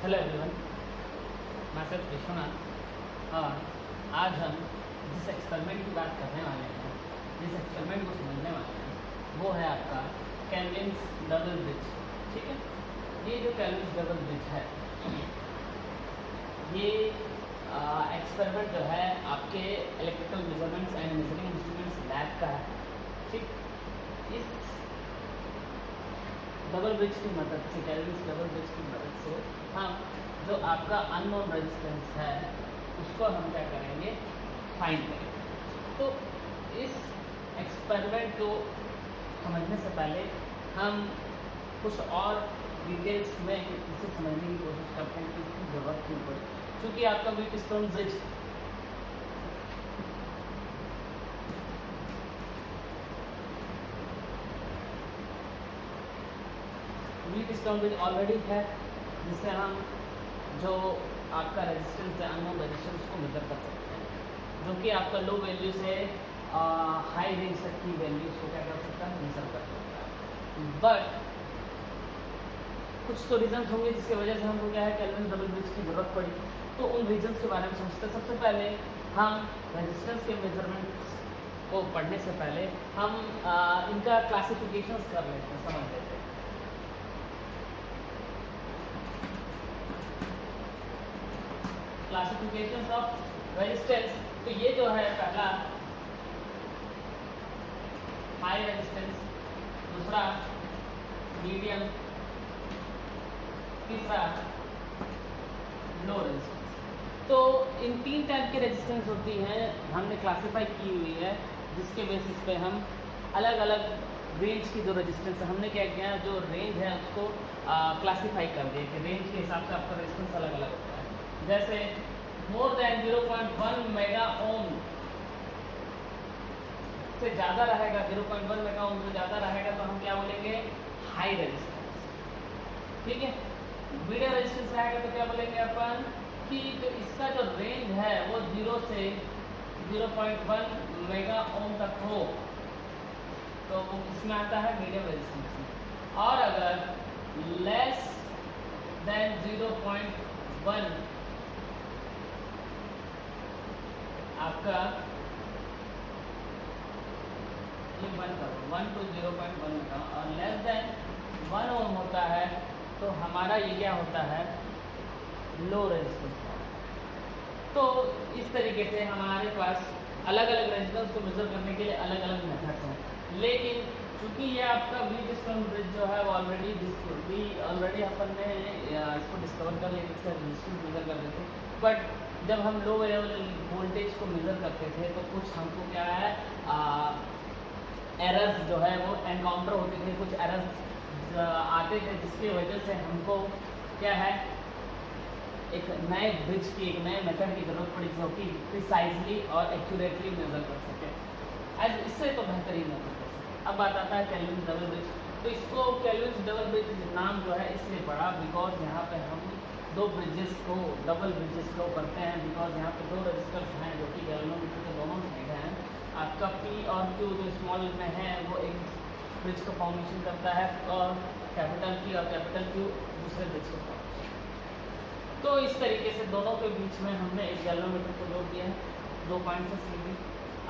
Hello everyone, मैं sir Vishwanath और आज हम जिस एक्सपेरिमेंट की बात करने वाले हैं, जिस एक्सपेरिमेंट को समझने वाले हैं, वो है आपका केल्विन्स डबल ब्रिज। ठीक है, ये जो केल्विन्स डबल ब्रिज है, ये एक्सपेरिमेंट जो है आपके electrical measurements and measuring instruments lab का है। ठीक, इस डबल ब्रिज की मदद से, केल्विन्स डबल ब्रिज की मदद से हम जो आपका अननोन रेजिस्टेंस है उसको हम क्या करेंगे, फाइंड करेंगे। तो इस एक्सपेरिमेंट को समझने से पहले हम कुछ और डिटेल्स में इसे समझने की कोशिश करते हैं कि इसकी ज़रूरत क्यों पड़ी। क्योंकि आपका Wheatstone bridge Wheatstone bridge already है, जिससे हम जो आपका रेजिस्टेंस है, अननोन रेजिस्टेंस को मेजर कर सकते हैं, जो कि आपका लो वैल्यू से हाई रेंज तक की वैल्यूज को क्या कर सकता है, मेजर कर सकता है। बट कुछ तो रीजंस होंगे जिसकी वजह से हमको क्या है, केल्विन डबल ब्रिज की जरूरत पड़ी। तो उन रीजंस के बारे में समझते हैं। सबसे पहले हम रेजिस्टेंस के मेजरमेंट्स को पढ़ने से पहले हम इनका क्लासिफिकेशंस कर लेते हैं, समझ लेते हैं। क्लासिफिकेशन ऑफ रेजिस्टेंस, तो ये जो है पहला हाई रेजिस्टेंस, दूसरा मीडियम, तीसरा लो रेजिस्टेंस। तो इन तीन टाइप की रेजिस्टेंस होती हैं, हमने क्लासिफाई की हुई है, जिसके बेसिस पे हम अलग अलग रेंज की जो रेजिस्टेंस है, हमने क्या किया, जो रेंज है उसको क्लासिफाई कर दिया कि रेंज के हिसाब से आपका रेजिस्टेंस अलग अलग होता है। जैसे मोर देन 0.1 मेगा ओम से ज़्यादा रहेगा, 0.1 मेगा ओम से ज़्यादा रहेगा तो हम क्या बोलेंगे, हाई रेजिस्टेंस। ठीक है, मीडियम रेजिस्टेंस रहेगा तो क्या बोलेंगे अपन कि जो इसका जो रेंज है वो 0 से 0.1 मेगा ओम तक हो तो वो किसमें आता है, मीडियम रेजिस्टेंस में। और अगर लेस देन 0.1 आपका ये 1 करो, 1 to 0.1 का, और लेस देन 1 ओम होता है तो हमारा ये क्या होता है, लो रेजिस्टेंस। तो इस तरीके से हमारे पास अलग अलग रेजिस्टेंस को मेजर करने के लिए अलग अलग मेथड्स हैं। लेकिन चूंकि ये आपका व्हीटस्टोन ब्रिज जो है वो ऑलरेडी अपन ने इसको डिस्कवर कर लिया, इसका रेजिस्टेंस मेजर कर देते। बट जब हम लो लेवल वोल्टेज को मेजर करते थे तो कुछ हमको क्या है, एरर्स जो है वो एनकाउंटर होते थे, कुछ एरर्स आते थे, जिसकी वजह से हमको क्या है, एक नए ब्रिज की, एक नए मेथड की जरूरत पड़ी जो कि प्रिसाइजली और एक्यूरेटली मेजर कर सके। आज इससे तो बेहतरीन मेजर कर सके। अब बात आता है केल्विन डबल ब्रिज। तो इसको केल्विन डबल ब्रिज नाम जो है इसलिए पड़ा बिकॉज यहाँ पे हम दो ब्रिजेस को, डबल ब्रिजेस को करते हैं, बिकॉज यहाँ पे दो रजिस्टर्स हैं जो कि गैल्वेनोमीटर के दोनों साइड हैं। आपका P और Q जो स्मॉल में है वो एक ब्रिज का फॉर्मेशन करता है, और कैपिटल P और कैपिटल Q दूसरे ब्रिज को फॉर्मेशन। तो इस तरीके से दोनों के बीच में हमने एक गैल्वेनोमीटर को जोड़ दिया है, 2 पॉइंट्स से।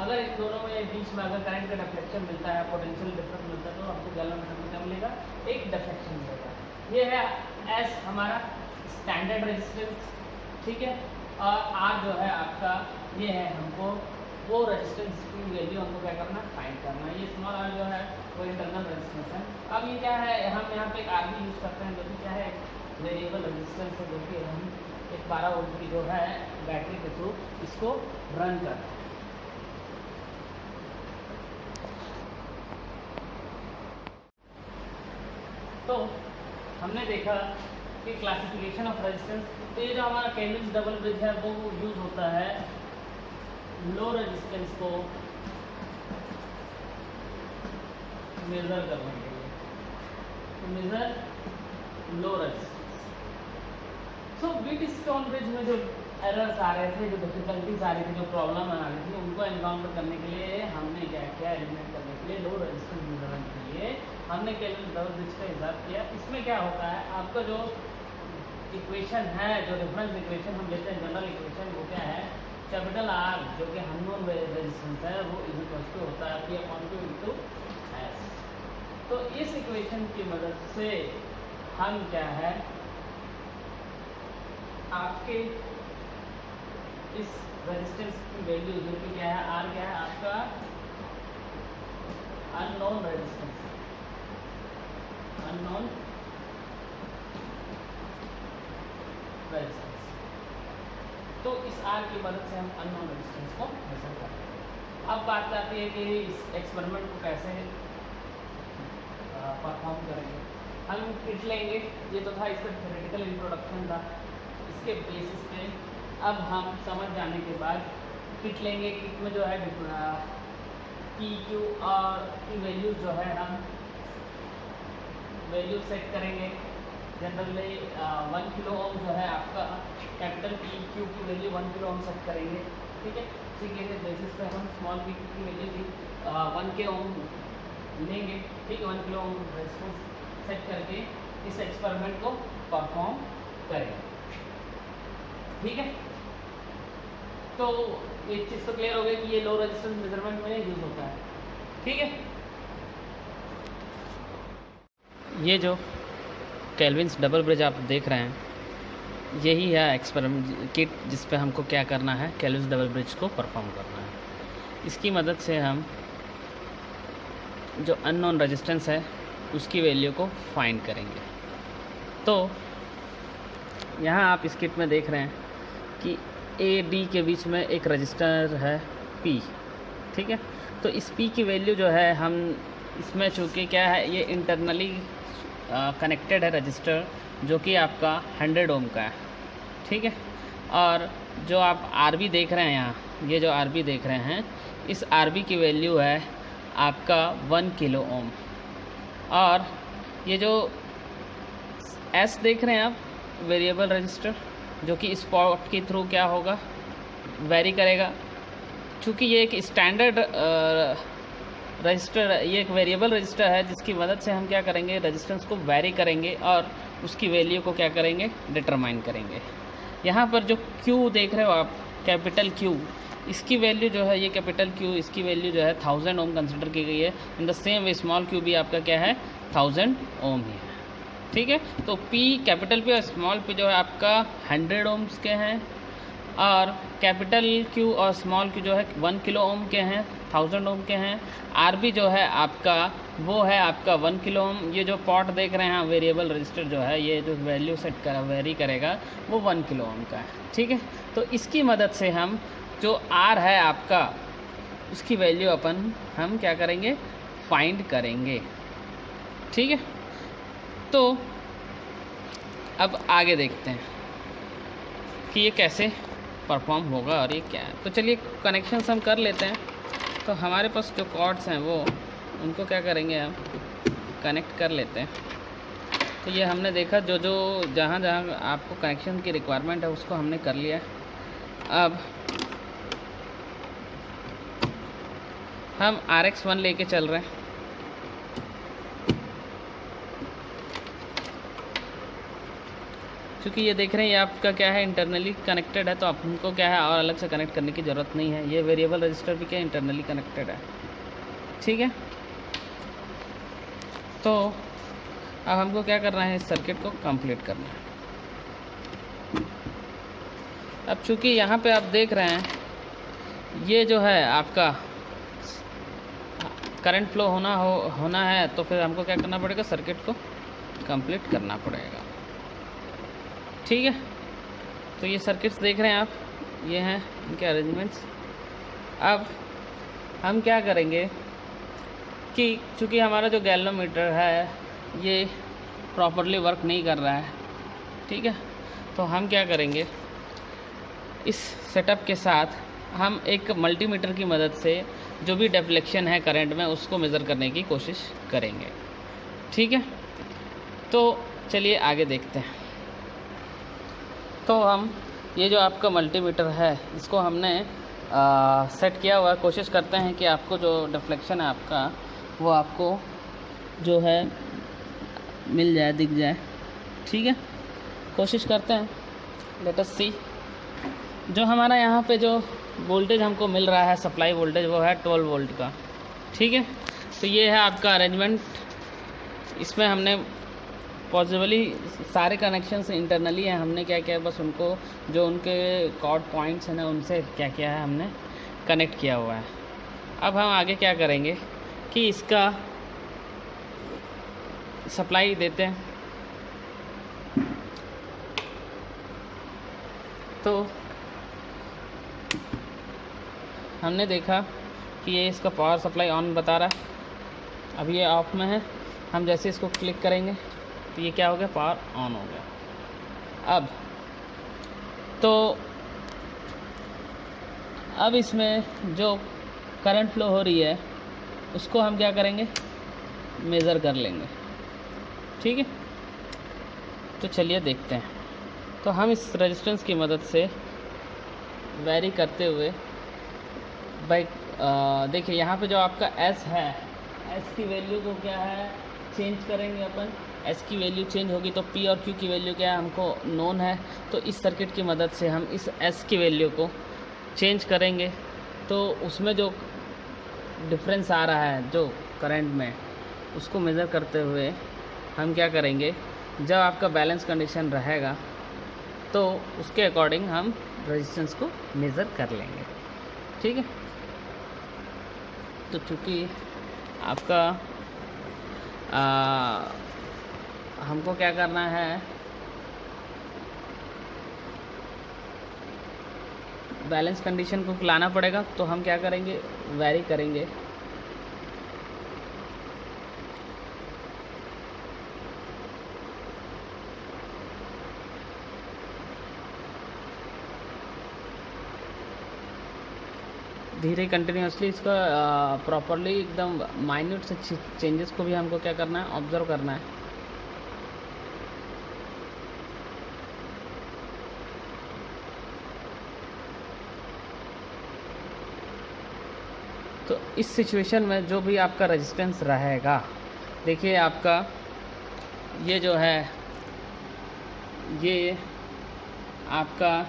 अगर इन दोनों में बीच में अगर करंट का डिफ्लेक्शन मिलता है, पोटेंशियल डिफरेंस मिलता है, तो आपको गैल्वेनोमीटर में क्या मिलेगा, एक डिफ्लेक्शन मिलेगा। ये है एस हमारा स्टैंडर्ड रेजिस्टेंस। ठीक है, और आर जो है आपका, ये है हमको वो रेजिस्टेंस की वैल्यू हमको क्या करना, फाइंड करना है। ये स्मॉल आर जो है वो इंटरनल रेजिस्टेंस है। अब ये क्या है, हम यहाँ पे एक आर भी यूज़ करते हैं जो कि क्या है, वेरिएबल रेजिस्टेंस है, जो कि हम एक 12 वोल्ट की जो है बैटरी के थ्रू इसको रन करते हैं। तो हमने देखा कि क्लासिफिकेशन ऑफ रेजिस्टेंस, तो ये जो हमारा केल्विन डबल ब्रिज है वो यूज़ होता है लो रेजिस्टेंस को मेजर करने के लिए, तो मेजर लो रेजिस्टेंस। सो व्हीटस्टोन ब्रिज में जो एरर्स आ रहे थे, जो डिफिकल्टीज आ रही थी, जो प्रॉब्लम आ रही थी, उनको एनकाउंटर करने के लिए हमने क्या किया, एलिमिनेट करने के लिए लो रेजिस्टेंस मेजरमेंट के लिए हमने केल्विन डबल ब्रिज का इजाद किया। इसमें क्या होता है, आपका जो इक्वेशन है, जो रेफरेंस इक्वेशन हम लेते हैं, जनरल इक्वेशन, वो क्या है, कैपिटल आर जो कि अननोन रेजिस्टेंस है वो इज इक्वल टू होता है P upon Q into S. तो इस इक्वेशन की मदद से हम क्या है आपके इस रेजिस्टेंस की वैल्यू जो कि क्या है आर, क्या है आपका अननोन रेजिस्टेंस, अननोन रेजिस्टेंस। तो इस आर की मदद से हम अननोन रेजिस्टेंस को मेजर करते हैं। अब बात आती है कि इस एक्सपेरिमेंट को कैसे परफॉर्म करेंगे। हम किट लेंगे, ये तो था इसका थ्योरेटिकल इंट्रोडक्शन था। इसके बेसिस पे अब हम समझ जाने के बाद किट लेंगे। किट में जो है पी क्यू और की वैल्यू जो है हम वैल्यू सेट करेंगे। जनरली 1 किलो ओम जो है आपका कैपिटल पी क्यू की वैल्यू 1 किलो ओम सेट करेंगे, ठीक है। ठीक है, बेसिस पे हम स्मॉल पी क्यू की वैल्यू भी 1 के ओम लेंगे, ठीक है। 1 किलो ओम रेजिस्टेंस सेट करके इस एक्सपेरिमेंट को परफॉर्म करेंगे, ठीक है। तो एक चीज़ तो क्लियर हो गई कि ये लो रेजिस्टेंस मेजरमेंट में यूज़ होता है, ठीक है। ये जो केल्विन्स डबल ब्रिज आप देख रहे हैं, यही है एक्सपेरिमेंट किट जिस पे हमको क्या करना है, केल्विन्स डबल ब्रिज को परफॉर्म करना है। इसकी मदद से हम जो अननोन रेजिस्टेंस है उसकी वैल्यू को फाइंड करेंगे। तो यहाँ आप इस किट में देख रहे हैं कि ए डी के बीच में एक रजिस्टर है P, ठीक है। तो इस P की वैल्यू जो है हम इसमें चूँकि क्या है, ये इंटरनली कनेक्टेड है रजिस्टर जो कि आपका 100 ओम का है, ठीक है। और जो आप RB देख रहे हैं यहाँ, ये जो RB देख रहे हैं, इस RB की वैल्यू है आपका 1 किलो ओम। और ये जो S देख रहे हैं आप, वेरिएबल रजिस्टर, जो कि इस पॉट के थ्रू क्या होगा, वेरी करेगा। चूँकि ये एक स्टैंडर्ड रजिस्टर, ये एक वेरिएबल रजिस्टर है जिसकी मदद से हम क्या करेंगे, रेजिस्टेंस को वेरी करेंगे और उसकी वैल्यू को क्या करेंगे, डिटरमाइन करेंगे। यहाँ पर जो Q देख रहे हो आप, कैपिटल Q, इसकी वैल्यू जो है, ये कैपिटल Q, इसकी वैल्यू जो है 1000 ओम कंसिडर की गई है। In the same way small q भी आपका क्या है, 1000 ओम ही है, ठीक है। तो P, कैपिटल P और स्मॉल p जो है आपका 100 ओम्स के हैं, और कैपिटल Q और स्मॉल q जो है 1 किलो ओम के हैं, 1000 ओम के हैं। RB जो है आपका, वो है आपका 1 किलो ओम। ये जो पॉट देख रहे हैं आप, वेरिएबल रजिस्टर जो है, ये जो वैल्यू सेट कर वेरी करेगा वो 1 किलो ओम का है, ठीक है। तो इसकी मदद से हम जो R है आपका, उसकी वैल्यू हम क्या करेंगे, फाइंड करेंगे, ठीक है। तो अब आगे देखते हैं कि ये कैसे परफॉर्म होगा और ये क्या है। तो चलिए कनेक्शंस हम कर लेते हैं। तो हमारे पास जो कॉर्ड्स हैं वो, उनको क्या करेंगे, हम कनेक्ट कर लेते हैं। तो ये हमने देखा जो जहाँ आपको कनेक्शन की रिक्वायरमेंट है उसको हमने कर लिया। अब हम RX1 लेके चल रहे हैं। क्योंकि ये देख रहे हैं ये आपका क्या है, इंटरनली कनेक्टेड है, तो आपको क्या है और अलग से कनेक्ट करने की ज़रूरत नहीं है। ये वेरिएबल रजिस्टर भी क्या इंटरनली कनेक्टेड है, ठीक है। तो अब हमको क्या करना है, इस सर्किट को कंप्लीट करना है। अब चूँकि यहाँ पे आप देख रहे हैं, ये जो है आपका करंट फ्लो होना है, तो फिर हमको क्या करना पड़ेगा, सर्किट को कंप्लीट करना पड़ेगा, ठीक है। तो ये सर्किट्स देख रहे हैं आप, ये हैं इनके अरेंजमेंट्स। अब हम क्या करेंगे कि चूँकि हमारा जो गैल्वेनोमीटर है ये प्रॉपरली वर्क नहीं कर रहा है, ठीक है। तो हम क्या करेंगे, इस सेटअप के साथ हम एक मल्टीमीटर की मदद से जो भी डिफ्लेक्शन है करंट में, उसको मेज़र करने की कोशिश करेंगे, ठीक है। तो चलिए आगे देखते हैं। तो हम ये जो आपका मल्टीमीटर है, इसको हमने सेट किया हुआ है। कोशिश करते हैं कि आपको जो डिफ्लेक्शन है आपका, वो आपको जो है मिल जाए, दिख जाए, ठीक है। कोशिश करते हैं, लेट अस सी। जो हमारा यहाँ पे जो वोल्टेज हमको मिल रहा है, सप्लाई वोल्टेज, वो है 12 वोल्ट का, ठीक है। तो ये है आपका अरेंजमेंट। इसमें हमने पॉसिबली सारे कनेक्शंस इंटरनली हैं। हमने क्या किया, बस उनको जो उनके कॉर्ड पॉइंट्स हैं ना, उनसे क्या किया है, हमने कनेक्ट किया हुआ है। अब हम आगे क्या करेंगे कि इसका सप्लाई देते हैं। तो हमने देखा कि ये इसका पावर सप्लाई ऑन बता रहा है, अभी ये ऑफ में है। हम जैसे इसको क्लिक करेंगे तो ये क्या हो गया, पावर ऑन हो गया। अब इसमें जो करंट फ्लो हो रही है उसको हम क्या करेंगे, मेज़र कर लेंगे, ठीक है। तो चलिए देखते हैं। तो हम इस रेजिस्टेंस की मदद से वैरी करते हुए भाई देखिए यहाँ पे जो आपका S है, S की वैल्यू को क्या है, चेंज करेंगे अपन। S की वैल्यू चेंज होगी तो P और Q की वैल्यू क्या है, हमको नोन है। तो इस सर्किट की मदद से हम इस S की वैल्यू को चेंज करेंगे, तो उसमें जो डिफरेंस आ रहा है जो करंट में, उसको मेज़र करते हुए हम क्या करेंगे, जब आपका बैलेंस कंडीशन रहेगा तो उसके अकॉर्डिंग हम रेजिस्टेंस को मेज़र कर लेंगे, ठीक है। तो चूँकि आपका हमको क्या करना है, बैलेंस कंडीशन को लाना पड़ेगा। तो हम क्या करेंगे, वैरी करेंगे। धीरे कंटिन्यूसली इसका प्रॉपरली एकदम माइन्यूट से चेंजेस को भी हमको क्या करना है, ऑब्जर्व करना है। तो इस सिचुएशन में जो भी आपका रेजिस्टेंस रहेगा, देखिए आपका ये जो है, ये आपका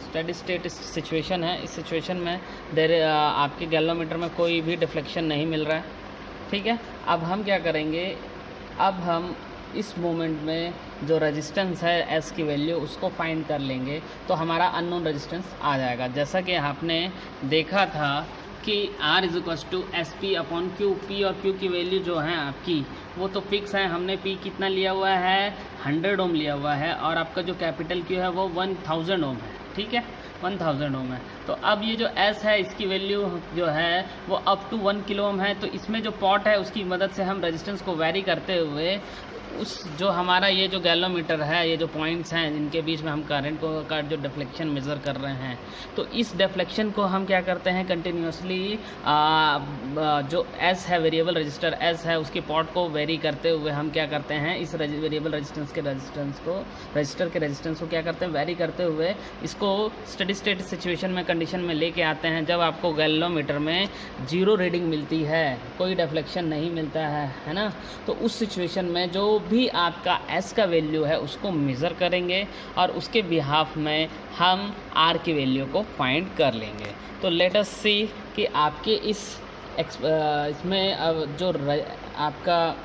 स्टेडी स्टेट सिचुएशन है। इस सिचुएशन में आपके गैल्वेनोमीटर में कोई भी डिफ्लेक्शन नहीं मिल रहा है, ठीक है। अब हम क्या करेंगे, अब हम इस मोमेंट में जो रेजिस्टेंस है S की वैल्यू, उसको फाइंड कर लेंगे। तो हमारा अननोन रेजिस्टेंस आ जाएगा। जैसा कि आपने देखा था कि R = SP/Q, P और Q की वैल्यू जो है आपकी, वो तो फिक्स है। हमने P कितना लिया हुआ है, 100 ओम लिया हुआ है, और आपका जो कैपिटल Q है वो 1000 ओम है, ठीक है, 1000 ओम है। तो अब ये जो S है, इसकी वैल्यू जो है वो अप टू 1 किलो ओम है। तो इसमें जो पॉट है उसकी मदद से हम रेजिस्टेंस को वैरी करते हुए उस जो हमारा ये जो गैल्वेनोमीटर है, ये जो पॉइंट्स हैं इनके बीच में हम करंट को का जो डिफ्लेक्शन मेज़र कर रहे हैं, तो इस डिफ्लेक्शन को हम क्या करते हैं, कंटिन्यूसली जो S है, वेरिएबल रजिस्टर S है, उसके पॉट को वेरी करते हुए हम क्या करते हैं, इस वेरिएबल रजिस्टेंस के रजिस्टर के रेजिस्टेंस को क्या करते हैं, वेरी करते हुए इसको स्टेडी स्टेट सिचुएशन में, कंडीशन में लेके आते हैं। जब आपको गैल्वेनोमीटर में 0 रीडिंग मिलती है, कोई डिफ्लेक्शन नहीं मिलता है ना, तो उस सिचुएशन में जो भी आपका S का वैल्यू है उसको मेज़र करेंगे और उसके बिहाफ में हम R की वैल्यू को फाइंड कर लेंगे। तो लेट अस सी कि आपके इसमें अब जो आपका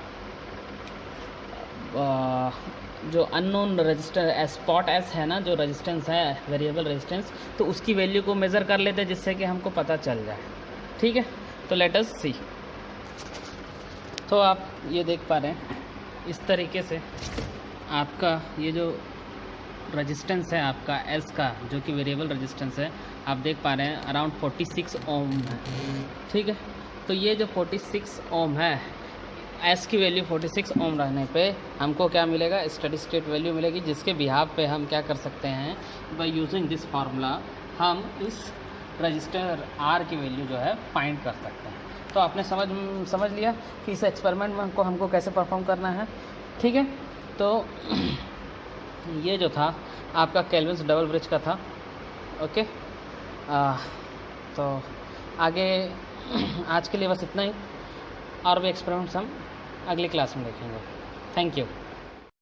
जो अननोन रजिस्टर स्पॉट S है ना, जो रेजिस्टेंस है, वेरिएबल रेजिस्टेंस, तो उसकी वैल्यू को मेज़र कर लेते हैं जिससे कि हमको पता चल जाए, ठीक है। तो लेट अस सी। तो आप ये देख पा रहे हैं, इस तरीके से आपका ये जो रेजिस्टेंस है आपका S का, जो कि वेरिएबल रेजिस्टेंस है, आप देख पा रहे हैं अराउंड 46 ओम है, ठीक है। तो ये जो 46 ओम है, S की वैल्यू 46 ओम रहने पे हमको क्या मिलेगा, स्टेडी स्टेट वैल्यू मिलेगी, जिसके बिहाफ पे हम क्या कर सकते हैं, बाय यूजिंग दिस फार्मूला हम इस रजिस्टर R की वैल्यू जो है फाइंड कर सकते हैं। तो आपने समझ लिया कि इस एक्सपेरिमेंट में हमको कैसे परफॉर्म करना है, ठीक है। तो ये जो था आपका केल्विन्स डबल ब्रिज का था, ओके। तो आगे आज के लिए बस इतना ही, और भी एक्सपेरिमेंट्स हम अगली क्लास में देखेंगे। Thank you.